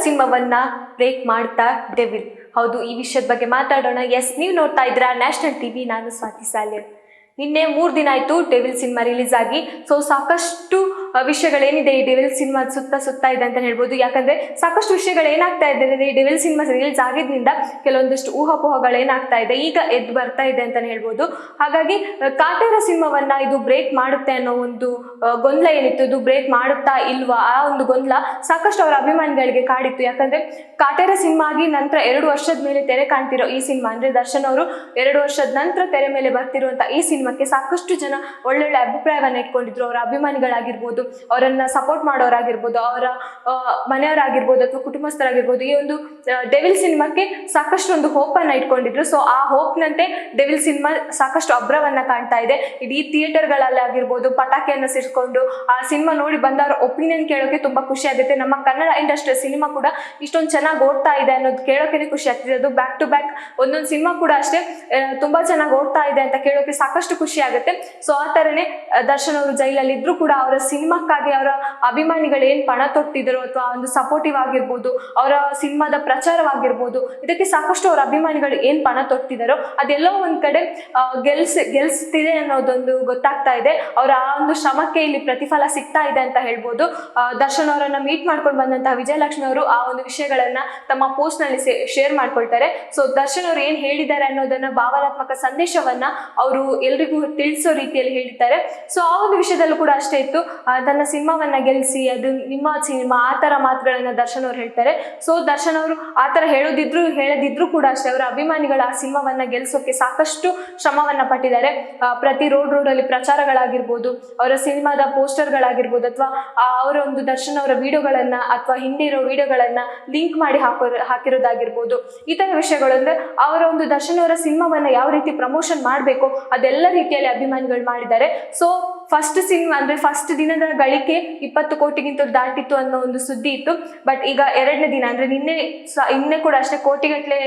ಸಿನಿಮಾವನ್ನ break ಮಾಡ್ತಾ devil. ಹೌದು, ಈ ವಿಷಯದ ಬಗ್ಗೆ ಮಾತಾಡೋಣ. ಎಸ್, ನೀವು ನೋಡ್ತಾ ಇದ್ದೀರಾ ನ್ಯಾಷನಲ್ ಟಿವಿ. ನಾನು ಸ್ವಾತಿ ಸಾಲಿಯನ್. ನಿನ್ನೆ 3 ದಿನ ಆಯಿತು ಡೆವಿಲ್ ಸಿನಿಮಾ ರಿಲೀಸ್ ಆಗಿ. ಸೊ ಸಾಕಷ್ಟು ವಿಷಯಗಳೇನಿದೆ ಈ ಡೆವಿಲ್ ಸಿನಿಮಾ ಸುತ್ತ ಇದೆ ಅಂತ ಹೇಳ್ಬೋದು. ಯಾಕಂದ್ರೆ ಸಾಕಷ್ಟು ವಿಷಯಗಳು ಏನಾಗ್ತಾ ಇದೆ ಈ ಡೆವಿಲ್ ಸಿನಿಮಾ ರಿಲೀಸ್ ಆಗಿದ್ರಿಂದ ಕೆಲವೊಂದಿಷ್ಟು ಊಹಾಪೋಹಗಳು ಏನಾಗ್ತಾ ಇದೆ ಈಗ ಎದ್ದು ಬರ್ತಾ ಇದೆ ಅಂತಾನೆ ಹೇಳ್ಬೋದು. ಹಾಗಾಗಿ ಕಾಟೇರ ಸಿನಿಮಾವನ್ನ ಇದು ಬ್ರೇಕ್ ಮಾಡುತ್ತೆ ಅನ್ನೋ ಒಂದು ಗೊಂದಲ ಏನಿತ್ತು, ಇದು ಬ್ರೇಕ್ ಮಾಡುತ್ತಾ ಇಲ್ವಾ, ಆ ಒಂದು ಗೊಂದಲ ಸಾಕಷ್ಟು ಅವರ ಅಭಿಮಾನಿಗಳಿಗೆ ಕಾಡಿತ್ತು. ಯಾಕಂದ್ರೆ ಕಾಟೇರ ಸಿನಿಮಾ ಆಗಿ ನಂತರ 2 ವರ್ಷದ ಮೇಲೆ ತೆರೆ ಕಾಣ್ತಿರೋ ಈ ಸಿನಿಮಾ, ಅಂದ್ರೆ ದರ್ಶನ್ ಅವರು 2 ವರ್ಷದ ನಂತರ ತೆರೆ ಮೇಲೆ ಬರ್ತಿರುವಂತ ಈ ಸಿನಿಮಾಕ್ಕೆ ಸಾಕಷ್ಟು ಜನ ಒಳ್ಳೊಳ್ಳೆ ಅಭಿಪ್ರಾಯವನ್ನ ಇಟ್ಕೊಂಡಿದ್ರು. ಅವರ ಅಭಿಮಾನಿಗಳಾಗಿರ್ಬೋದು, ಅವರನ್ನ ಸಪೋರ್ಟ್ ಮಾಡೋರಾಗಿರ್ಬೋದು, ಅವರ ಮನೆಯವರಾಗಿರ್ಬೋದು ಅಥವಾ ಕುಟುಂಬಸ್ಥರಾಗಿರ್ಬೋದು, ಈ ಒಂದು ಡೆವಿಲ್ ಸಿನಿಮಾಕ್ಕೆ ಸಾಕಷ್ಟು ಒಂದು ಹೋಪ್ ಅನ್ನ ಇಟ್ಕೊಂಡಿದ್ರು. ಸೊ ಆ ಹೋಪ್ ನಂತೆ ಡೆವಿಲ್ ಸಿನಿಮಾ ಸಾಕಷ್ಟು ಅಬ್ರವನ್ನ ಕಾಣ್ತಾ ಇದೆ. ಇಡೀ ಥಿಯೇಟರ್ಗಳಲ್ಲಿ ಆಗಿರ್ಬೋದು ಪಟಾಕಿಯನ್ನ ಸಿಡ್ಕೊಂಡು ಆ ಸಿನಿಮಾ ನೋಡಿ ಬಂದವರ ಒಪಿನಿಯನ್ ಕೇಳೋಕೆ ತುಂಬಾ ಖುಷಿ ಆಗುತ್ತೆ. ನಮ್ಮ ಕನ್ನಡ ಇಂಡಸ್ಟ್ರಿ ಸಿನಿಮಾ ಕೂಡ ಇಷ್ಟೊಂದು ಚೆನ್ನಾಗಿ ಓಡ್ತಾ ಇದೆ ಅನ್ನೋದು ಕೇಳೋಕೆ ಖುಷಿ ಆಗ್ತಿದೆ. ಅದು ಬ್ಯಾಕ್ ಟು ಬ್ಯಾಕ್ ಒಂದೊಂದು ಸಿನಿಮಾ ಕೂಡ ಅಷ್ಟೇ ತುಂಬಾ ಚೆನ್ನಾಗಿ ಓಡ್ತಾ ಇದೆ ಅಂತ ಕೇಳೋಕೆ ಸಾಕಷ್ಟು ಖುಷಿ ಆಗುತ್ತೆ. ಸೊ ಆ ತರನೇ ದರ್ಶನ್ ಅವರು ಜೈಲಲ್ಲಿ ಇದ್ರು ಕೂಡ ಅವರ ಸಿನಿಮಾಕ್ಕಾಗಿ ಅವರ ಅಭಿಮಾನಿಗಳು ಏನ್ ಪಣ ತೊಟ್ಟಿದ್ರು ಅಥವಾ ಒಂದು ಸಪೋರ್ಟಿವ್ ಆಗಿರ್ಬೋದು, ಅವರ ಸಿನಿಮಾದ ಪ್ರಚಾರವಾಗಿರ್ಬೋದು, ಇದಕ್ಕೆ ಸಾಕಷ್ಟು ಅವರ ಅಭಿಮಾನಿಗಳು ಏನ್ ಪಣ ತೊಟ್ಟಿದಾರೋ ಅದೆಲ್ಲೋ ಒಂದ್ ಕಡೆ ಗೆಲ್ಸ್ತಿದೆ ಅನ್ನೋದೊಂದು ಗೊತ್ತಾಗ್ತಾ ಇದೆ. ಅವರ ಆ ಒಂದು ಶ್ರಮಕ್ಕೆ ಇಲ್ಲಿ ಪ್ರತಿಫಲ ಸಿಗ್ತಾ ಇದೆ ಅಂತ ಹೇಳ್ಬೋದು. ದರ್ಶನ್ ಅವರನ್ನ ಮೀಟ್ ಮಾಡ್ಕೊಂಡು ಬಂದಂತಹ ವಿಜಯಲಕ್ಷ್ಮಿ ಅವರು ಆ ಒಂದು ವಿಷಯಗಳನ್ನ ತಮ್ಮ ಪೋಸ್ಟ್ ನಲ್ಲಿ ಶೇರ್ ಮಾಡ್ಕೊಳ್ತಾರೆ. ಸೊ ದರ್ಶನ್ ಅವರು ಏನ್ ಹೇಳಿದ್ದಾರೆ ಅನ್ನೋದನ್ನ ಭಾವನಾತ್ಮಕ ಸಂದೇಶವನ್ನ ಅವರು ಎಲ್ರಿಗೂ ತಿಳಿಸೋ ರೀತಿಯಲ್ಲಿ ಹೇಳಿದ್ದಾರೆ. ಸೊ ಆ ಒಂದು ವಿಷಯದಲ್ಲೂ ಕೂಡ ಅಷ್ಟೇ ಇತ್ತು. ತನ್ನ ಸಿನಿಮಾವನ್ನ ಗೆಲ್ಲಿಸಿ, ಅದು ನಿಮ್ಮ ಸಿನಿಮಾ, ಆ ತರ ಮಾತುಗಳನ್ನ ದರ್ಶನ್ ಅವರು ಹೇಳ್ತಾರೆ. ಸೊ ದರ್ಶನ್ ಅವರು ಆ ತರ ಹೇಳದಿದ್ರು ಕೂಡ ಅಷ್ಟೇ ಅವರ ಅಭಿಮಾನಿಗಳ ಆ ಸಿನಿಮಾವನ್ನ ಗೆಲ್ಸೋಕೆ ಸಾಕಷ್ಟು ಶ್ರಮವನ್ನ ಪಟ್ಟಿದ್ದಾರೆ. ಪ್ರತಿ ರೋಡಲ್ಲಿ ಪ್ರಚಾರಗಳಾಗಿರ್ಬೋದು, ಅವರ ಸಿನಿಮಾದ ಪೋಸ್ಟರ್ಗಳಾಗಿರ್ಬೋದು, ಅಥವಾ ಅವರ ಒಂದು ದರ್ಶನ್ ಅವರ ವಿಡಿಯೋಗಳನ್ನ ಅಥವಾ ಹಿಂದೆ ಇರೋ ವಿಡಿಯೋಗಳನ್ನ ಲಿಂಕ್ ಮಾಡಿ ಹಾಕಿರೋದಾಗಿರ್ಬೋದು, ಈ ತರ ವಿಷಯಗಳು ಅಂದ್ರೆ ಅವರ ಒಂದು ದರ್ಶನ್ ಅವರ ಸಿನಿಮಾವನ್ನ ಯಾವ ರೀತಿ ಪ್ರಮೋಷನ್ ಮಾಡಬೇಕು ಅದೆಲ್ಲ ರೀತಿಯಲ್ಲಿ ಅಭಿಮಾನಿಗಳು ಮಾಡಿದ್ದಾರೆ. ಸೊ ಫಸ್ಟ್ ಸಿನಿಮಾ ಅಂದ್ರೆ ಫಸ್ಟ್ ದಿನದ ಗಳಿಕೆ 20 ಕೋಟಿಗಿಂತ ದಾಟಿತ್ತು ಅನ್ನೋ ಒಂದು ಸುದ್ದಿ ಇತ್ತು. ಬಟ್ ಈಗ 2ನೇ ದಿನ ಅಂದ್ರೆ ನಿನ್ನೆ ಕೂಡ ಅಷ್ಟೇ ಕೋಟಿಗಟ್ಟಲೆ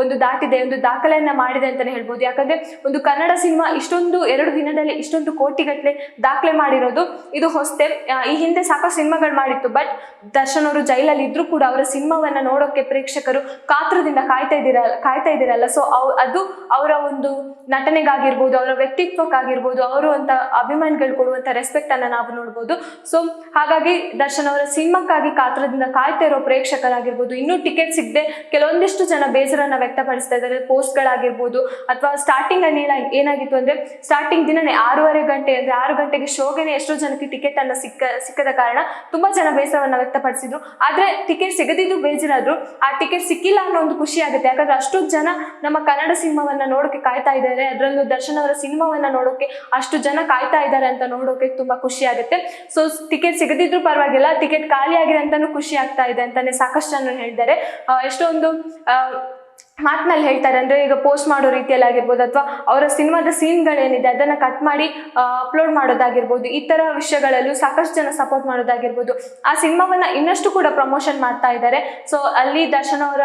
ಒಂದು ದಾಟಿದೆ, ಒಂದು ದಾಖಲೆಯನ್ನ ಮಾಡಿದೆ ಅಂತಾನೆ ಹೇಳ್ಬೋದು. ಯಾಕಂದ್ರೆ ಒಂದು ಕನ್ನಡ ಸಿನಿಮಾ ಇಷ್ಟೊಂದು 2 ದಿನದಲ್ಲಿ ಇಷ್ಟೊಂದು ಕೋಟಿಗಟ್ಟಲೆ ದಾಖಲೆ ಮಾಡಿರೋದು ಇದು ಹೊಸತೆ. ಈ ಹಿಂದೆ ಸಾಕಷ್ಟು ಸಿನಿಮಾಗಳು ಮಾಡಿತ್ತು. ಬಟ್ ದರ್ಶನ್ ಅವರು ಜೈಲಲ್ಲಿ ಇದ್ರು ಕೂಡ ಅವರ ಸಿನಿಮಾವನ್ನ ನೋಡೋಕೆ ಪ್ರೇಕ್ಷಕರು ಕಾತ್ರದಿಂದ ಕಾಯ್ತಾ ಇದ್ದೀರಲ್ಲ. ಸೊ ಅದು ಅವರ ಒಂದು ನಟನೆಗಾಗಿರ್ಬೋದು, ಅವರ ವ್ಯಕ್ತಿತ್ವಕ್ಕಾಗಿರ್ಬೋದು, ಅವರು ಅಂತ ಅಭಿಮಾನಿಗಳು ಕೊಡುವಂತ ರೆಸ್ಪೆಕ್ಟ್ ಅನ್ನ ನಾವು ನೋಡ್ಬೋದು. ಸೊ ಹಾಗಾಗಿ ದರ್ಶನ್ ಅವರ ಸಿನಿಮಾಕ್ಕಾಗಿ ಕಾತ್ರದಿಂದ ಕಾಯ್ತಾ ಇರೋ ಪ್ರೇಕ್ಷಕರಾಗಿರ್ಬೋದು, ಇನ್ನೂ ಟಿಕೆಟ್ ಸಿಗದೆ ಕೆಲವೊಂದಿಷ್ಟು ಜನ ಬೇಸರನ್ನ ವ್ಯಕ್ತಪಡಿಸ್ತಾ ಇದ್ದಾರೆ. ಪೋಸ್ಟ್ಗಳಾಗಿರ್ಬೋದು ಅಥವಾ ಸ್ಟಾರ್ಟಿಂಗ್ ಅಲ್ಲಿ ಏನಾಗಿತ್ತು ಅಂದ್ರೆ ಸ್ಟಾರ್ಟಿಂಗ್ ದಿನನೇ 6:30 ಗಂಟೆ ಅಂದ್ರೆ 6 ಗಂಟೆಗೆ ಶೋಗೆನೆ ಎಷ್ಟೋ ಜನಕ್ಕೆ ಟಿಕೆಟ್ ಅನ್ನ ಸಿಕ್ಕದ ಕಾರಣ ತುಂಬಾ ಜನ ಬೇಸರವನ್ನ ವ್ಯಕ್ತಪಡಿಸಿದ್ರು. ಆದ್ರೆ ಟಿಕೆಟ್ ಸಿಗದಿದ್ದು ಬೇಜಾರಾದ್ರು, ಆ ಟಿಕೆಟ್ ಸಿಕ್ಕಿಲ್ಲ ಅನ್ನೋ ಒಂದು ಖುಷಿ ಆಗುತ್ತೆ. ಯಾಕಂದ್ರೆ ಅಷ್ಟು ಜನ ನಮ್ಮ ಕನ್ನಡ ಸಿನಿಮಾವನ್ನ ನೋಡೋಕೆ ಕಾಯ್ತಾ ಇದ್ದಾರೆ, ಅದರಲ್ಲೂ ದರ್ಶನ್ ಅವರ ಸಿನಿಮಾವನ್ನ ನೋಡೋಕೆ ಅಷ್ಟು ಜನ ಕಾಯ್ತಾ ಇದ್ದಾರೆ ಅಂತ ನೋಡೋಕೆ ತುಂಬಾ ಖುಷಿ ಆಗುತ್ತೆ. ಸೊ ಟಿಕೆಟ್ ಸಿಗದಿದ್ರು ಪರವಾಗಿಲ್ಲ, ಟಿಕೆಟ್ ಖಾಲಿ ಆಗಿದೆ ಅಂತಾನು ಖುಷಿ ಆಗ್ತಾ ಇದೆ ಅಂತಾನೆ ಸಾಕಷ್ಟು ಜನ ಹೇಳಿದ್ದಾರೆ. ಎಷ್ಟೊಂದು ಮಾತಿನಲ್ಲಿ ಹೇಳ್ತಾರೆ ಅಂದ್ರೆ ಈಗ ಪೋಸ್ಟ್ ಮಾಡೋ ರೀತಿಯಲ್ಲಿ ಆಗಿರ್ಬೋದು ಅಥವಾ ಅವರ ಸಿನಿಮಾದ ಸೀನ್ಗಳೇನಿದೆ ಅದನ್ನ ಕಟ್ ಮಾಡಿ ಅಪ್ಲೋಡ್ ಮಾಡೋದಾಗಿರ್ಬೋದು, ಈ ತರ ವಿಷಯಗಳಲ್ಲೂ ಸಾಕಷ್ಟು ಜನ ಸಪೋರ್ಟ್ ಮಾಡೋದಾಗಿರ್ಬೋದು, ಆ ಸಿನಿಮಾವನ್ನ ಇನ್ನಷ್ಟು ಕೂಡ ಪ್ರಮೋಷನ್ ಮಾಡ್ತಾ ಇದ್ದಾರೆ. ಸೊ ಅಲ್ಲಿ ದರ್ಶನ್ ಅವರ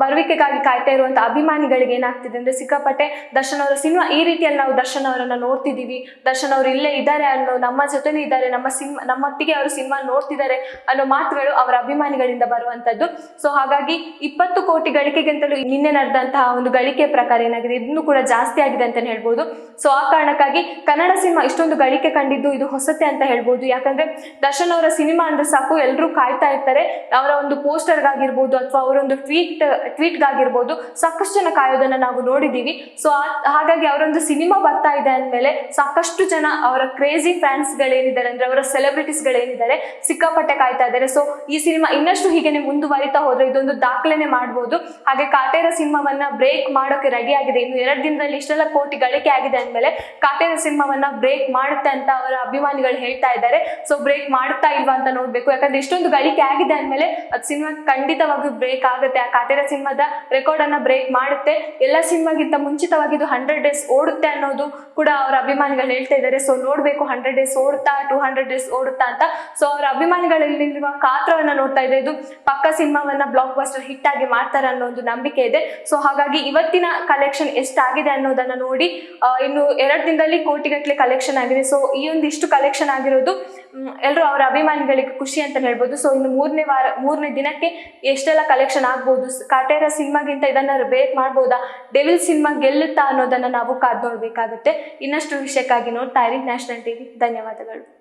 ಬರುವಿಕೆಗಾಗಿ ಕಾಯ್ತಾ ಇರುವಂತ ಅಭಿಮಾನಿಗಳಿಗೆ ಏನಾಗ್ತಿದೆ ಅಂದ್ರೆ ಸಿಕ್ಕಾಪಟ್ಟೆ ದರ್ಶನ್ ಅವರ ಸಿನಿಮಾ ಈ ರೀತಿಯಲ್ಲಿ ನಾವು ದರ್ಶನ್ ಅವರನ್ನ ನೋಡ್ತಿದೀವಿ, ದರ್ಶನ್ ಅವರು ಇಲ್ಲೇ ಇದ್ದಾರೆ ಅನ್ನೋ, ನಮ್ಮ ಜೊತೆನೇ ಇದ್ದಾರೆ, ನಮ್ಮೊಟ್ಟಿಗೆ ಅವರು ಸಿನಿಮಾ ನೋಡ್ತಿದ್ದಾರೆ ಅನ್ನೋ ಮಾತುಗಳು ಅವರ ಅಭಿಮಾನಿಗಳಿಂದ ಬರುವಂತದ್ದು. ಸೊ ಹಾಗಾಗಿ 20 ಕೋಟಿ ಗಳಿಕೆಗಿಂತಲೂ ನಿನ್ನೆ ನಡೆದಂತಹ ಒಂದು ಗಳಿಕೆ ಪ್ರಕಾರ ಏನಾಗಿದೆ ಇದನ್ನು ಕೂಡ ಜಾಸ್ತಿ ಆಗಿದೆ ಅಂತ ಹೇಳ್ಬೋದು. ಸೊ ಆ ಕಾರಣಕ್ಕಾಗಿ ಕನ್ನಡ ಸಿನಿಮಾ ಇಷ್ಟೊಂದು ಗಳಿಕೆ ಕಂಡಿದ್ದು ಇದು ಹೊಸತೆ ಅಂತ ಹೇಳ್ಬೋದು. ಯಾಕಂದ್ರೆ ದರ್ಶನ್ ಅವರ ಸಿನಿಮಾ ಅಂದ್ರೆ ಸಾಕು ಎಲ್ಲರೂ ಕಾಯ್ತಾ ಇರ್ತಾರೆ. ಅವರ ಒಂದು ಪೋಸ್ಟರ್ಗಾಗಿರ್ಬೋದು ಅಥವಾ ಅವರ ಒಂದು ಟ್ವೀಟ್ಗಾಗಿರ್ಬೋದು ಸಾಕಷ್ಟು ಜನ ಕಾಯೋದನ್ನ ನಾವು ನೋಡಿದೀವಿ. ಸೊ ಹಾಗಾಗಿ ಅವರೊಂದು ಸಿನಿಮಾ ಬರ್ತಾ ಇದೆ ಅಂದ್ಮೇಲೆ ಸಾಕಷ್ಟು ಜನ ಅವರ ಕ್ರೇಜಿ ಫ್ಯಾನ್ಸ್ ಗಳೇನಿದ್ದಾರೆ ಅಂದ್ರೆ ಅವರ ಸೆಲೆಬ್ರಿಟೀಸ್ ಗಳೇನಿದ್ದಾರೆ ಸಿಕ್ಕಾಪಟ್ಟೆ ಕಾಯ್ತಾ ಇದ್ದಾರೆ. ಸೊ ಈ ಸಿನಿಮಾ ಇನ್ನಷ್ಟು ಹೀಗೇನೆ ಮುಂದುವರಿತಾ ಹೋದ್ರೆ ಇದೊಂದು ದಾಖಲೆನೆ ಮಾಡ್ಬೋದು. ಹಾಗೆ ಕಾಟೇರ ಸಿನಿಮಾವನ್ನ ಬ್ರೇಕ್ ಮಾಡೋಕೆ ರೆಡಿ ಆಗಿದೆ. ಇನ್ನು 2 ದಿನದಲ್ಲಿ ಇಷ್ಟೆಲ್ಲ ಕೋಟಿ ಗಳಿಕೆ ಆಗಿದೆ ಅಂದ್ಮೇಲೆ ಕಾಟೇರ ಸಿನಿಮಾವನ್ನ ಬ್ರೇಕ್ ಮಾಡುತ್ತೆ ಅಂತ ಅವರ ಅಭಿಮಾನಿಗಳು ಹೇಳ್ತಾ ಇದ್ದಾರೆ. ಸೊ ಬ್ರೇಕ್ ಮಾಡ್ತಾ ಇಲ್ವಾ ಅಂತ ನೋಡ್ಬೇಕು. ಯಾಕಂದ್ರೆ ಇಷ್ಟೊಂದು ಗಳಿಕೆ ಆಗಿದೆ ಅಂದ್ಮೇಲೆ ಅದು ಸಿನಿಮಾ ಖಂಡಿತವಾಗಿ ಬ್ರೇಕ್ ಆಗುತ್ತೆ. ಆ ಕಾಟೇರ ಸಿನಿಮಾದ ರೆಕಾರ್ಡ್ ಅನ್ನ ಬ್ರೇಕ್ ಮಾಡುತ್ತೆ. ಎಲ್ಲ ಸಿನಿಮಾಗಿಂತ ಮುಂಚಿತವಾಗಿ ಇದು 100 ಡೇಸ್ ಓಡುತ್ತೆ ಅನ್ನೋದು ಕೂಡ ಅವರ ಅಭಿಮಾನಿಗಳು ಹೇಳ್ತಾ ಇದ್ದಾರೆ. ಸೊ ನೋಡ್ಬೇಕು 100 ಡೇಸ್ ಓಡುತ್ತಾ 200 ಡೇಸ್ ಓಡುತ್ತಾ ಅಂತ. ಸೊ ಅವರ ಅಭಿಮಾನಿಗಳಲ್ಲಿರುವ ಕಾತ್ರವನ್ನ ನೋಡ್ತಾ ಇದ್ರೆ ಇದು ಪಕ್ಕ ಸಿನಿಮಾವನ್ನ ಬ್ಲಾಕ್ ಬಸ್ಟರ್ ಹಿಟ್ ಆಗಿ ಮಾಡ್ತಾರೆ ಅನ್ನೋ ಒಂದು ನಂಬಿಕೆ ಇದೆ. ಸೊ ಹಾಗಾಗಿ ಇವತ್ತಿನ ಕಲೆಕ್ಷನ್ ಎಷ್ಟಾಗಿದೆ ಅನ್ನೋದನ್ನ ನೋಡಿ ಇನ್ನು 2 ದಿನದಲ್ಲಿ ಕೋಟಿಗಟ್ಟಲೆ ಕಲೆಕ್ಷನ್ ಆಗಿದೆ. ಸೊ ಈ ಒಂದಿಷ್ಟು ಕಲೆಕ್ಷನ್ ಆಗಿರೋದು ಎಲ್ಲರೂ ಅವರ ಅಭಿಮಾನಿಗಳಿಗೆ ಖುಷಿ ಅಂತ ಹೇಳ್ಬೋದು. ಸೊ ಇನ್ನು ಮೂರನೇ ದಿನಕ್ಕೆ ಎಷ್ಟೆಲ್ಲ ಕಲೆಕ್ಷನ್ ಆಗ್ಬೋದು, ಕಾಟೇರ ಸಿನಿಮಾಗಿಂತ ಇದನ್ನ ಬ್ರೇಕ್ ಮಾಡ್ಬೋದಾ, ಡೆವಿಲ್ ಸಿನಿಮಾ ಗೆಲ್ಲುತ್ತಾ ಅನ್ನೋದನ್ನ ನಾವು ಕಾದ್ ನೋಡ್ಬೇಕಾಗುತ್ತೆ. ಇನ್ನಷ್ಟು ವಿಷಯಕ್ಕಾಗಿ ನೋಡ್ತಾ ಇರಿ ನ್ಯಾಷನಲ್ ಟಿವಿ. ಧನ್ಯವಾದಗಳು.